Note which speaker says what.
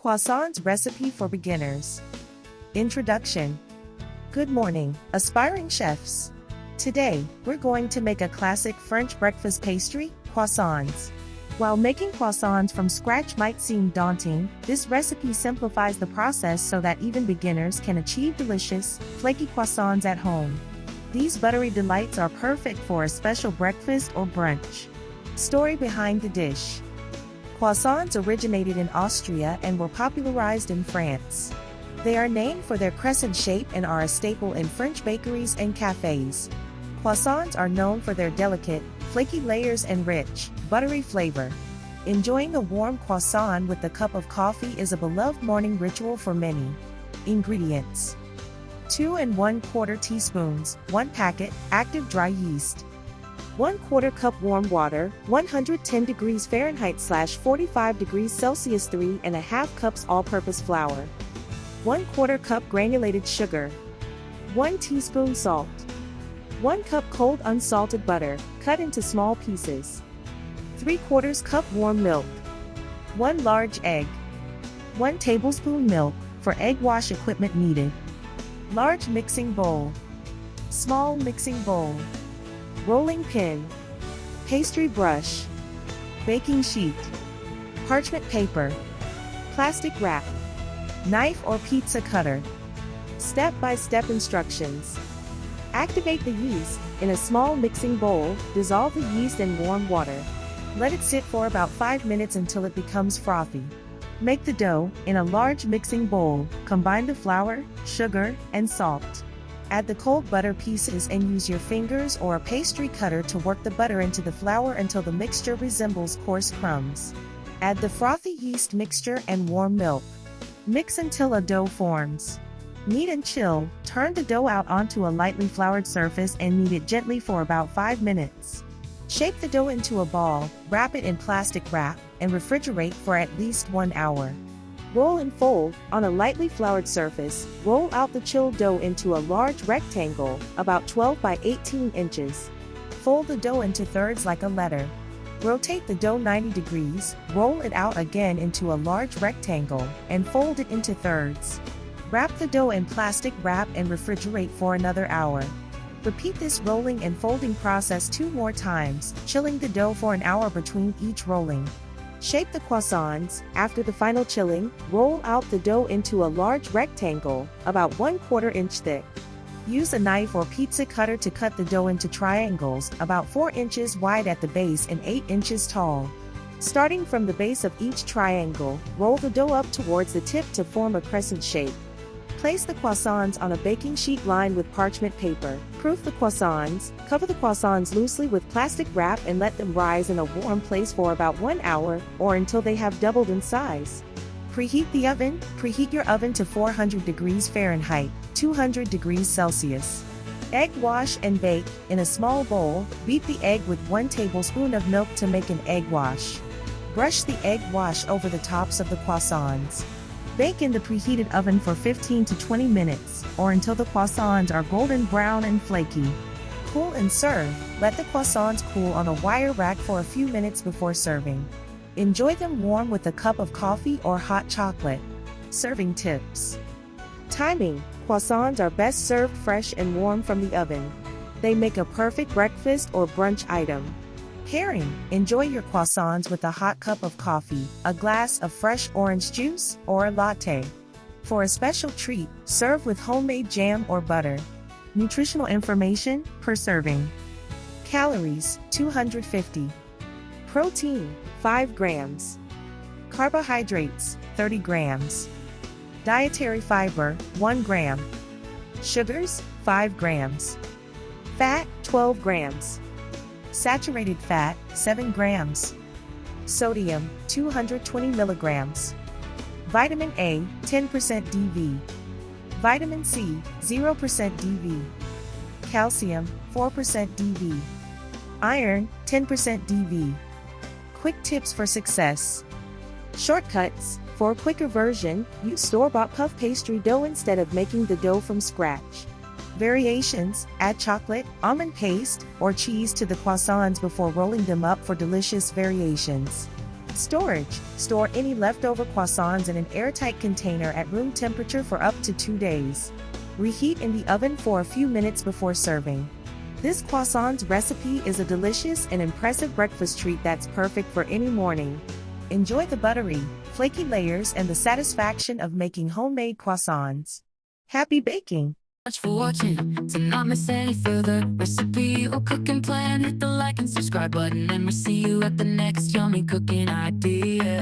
Speaker 1: Croissants recipe for beginners. Introduction. Good morning, aspiring chefs. Today, we're going to make a classic French breakfast pastry, croissants. While making croissants from scratch might seem daunting, this recipe simplifies the process so that even beginners can achieve delicious, flaky croissants at home. These buttery delights are perfect for a special breakfast or brunch. Story behind the dish. Croissants originated in Austria and were popularized in France. They are named for their crescent shape and are a staple in French bakeries and cafes. Croissants are known for their delicate, flaky layers and rich, buttery flavor. Enjoying a warm croissant with a cup of coffee is a beloved morning ritual for many. Ingredients: 2 1/4 teaspoons, 1 packet, active dry yeast. 1/4 cup warm water, 110 degrees Fahrenheit / 45 degrees Celsius. 3½ cups all-purpose flour. 1/4 cup granulated sugar. 1 teaspoon salt. 1 cup cold unsalted butter, cut into small pieces. 3/4 cup warm milk. 1 large egg. 1 tablespoon milk, for egg wash equipment needed. Large mixing bowl. Small mixing bowl. Rolling pin. Pastry brush. Baking sheet. Parchment paper. Plastic wrap. Knife or pizza cutter. Step-by-step instructions. Activate the yeast. In a small mixing bowl, dissolve the yeast in warm water. Let it sit for about 5 minutes until it becomes frothy. Make the dough. In a large mixing bowl, combine the flour, sugar, and salt. Add the cold butter pieces and use your fingers or a pastry cutter to work the butter into the flour until the mixture resembles coarse crumbs. Add the frothy yeast mixture and warm milk. Mix until a dough forms. Knead and chill. Turn the dough out onto a lightly floured surface and knead it gently for about 5 minutes. Shape the dough into a ball, wrap it in plastic wrap, and refrigerate for at least 1 hour. Roll and fold. On a lightly floured surface, roll out the chilled dough into a large rectangle, about 12 by 18 inches. Fold the dough into thirds like a letter. Rotate the dough 90 degrees, roll it out again into a large rectangle, and fold it into thirds. Wrap the dough in plastic wrap and refrigerate for another hour. Repeat this rolling and folding process 2 more times, chilling the dough for an hour between each rolling. Shape the croissants. After the final chilling, roll out the dough into a large rectangle, about 1/4 inch thick. Use a knife or pizza cutter to cut the dough into triangles, about 4 inches wide at the base and 8 inches tall. Starting from the base of each triangle, roll the dough up towards the tip to form a crescent shape. Place the croissants on a baking sheet lined with parchment paper. Proof the croissants. Cover the croissants loosely with plastic wrap and let them rise in a warm place for about 1 hour, or until they have doubled in size. Preheat the oven. Preheat your oven to 400 degrees Fahrenheit, 200 degrees Celsius. Egg wash and bake. In a small bowl, beat the egg with 1 tablespoon of milk to make an egg wash. Brush the egg wash over the tops of the croissants. Bake in the preheated oven for 15 to 20 minutes, or until the croissants are golden brown and flaky. Cool and serve. Let the croissants cool on a wire rack for a few minutes before serving. Enjoy them warm with a cup of coffee or hot chocolate. Serving tips. Timing. Croissants are best served fresh and warm from the oven. They make a perfect breakfast or brunch item. Pairing. Enjoy your croissants with a hot cup of coffee, a glass of fresh orange juice, or a latte. For a special treat, serve with homemade jam or butter. Nutritional information per serving. Calories: 250. Protein: 5 grams. Carbohydrates: 30 grams. Dietary fiber: 1 gram. Sugars: 5 grams. Fat: 12 grams. Saturated fat, 7 grams. Sodium, 220 milligrams. Vitamin A, 10% DV. Vitamin C, 0% DV. Calcium, 4% DV. Iron, 10% DV. Quick tips for success. Shortcuts. For a quicker version, use store-bought puff pastry dough instead of making the dough from scratch. Variations: add chocolate, almond paste, or cheese to the croissants before rolling them up for delicious variations. Storage. Store any leftover croissants in an airtight container at room temperature for up to 2 days. Reheat in the oven for a few minutes before serving. This croissant recipe is a delicious and impressive breakfast treat that's perfect for any morning. Enjoy the buttery, flaky layers and the satisfaction of making homemade croissants. Happy baking!
Speaker 2: Much for watching. To not miss any further recipe or cooking plan, hit the like and subscribe button, and we'll see you at the next yummy cooking idea.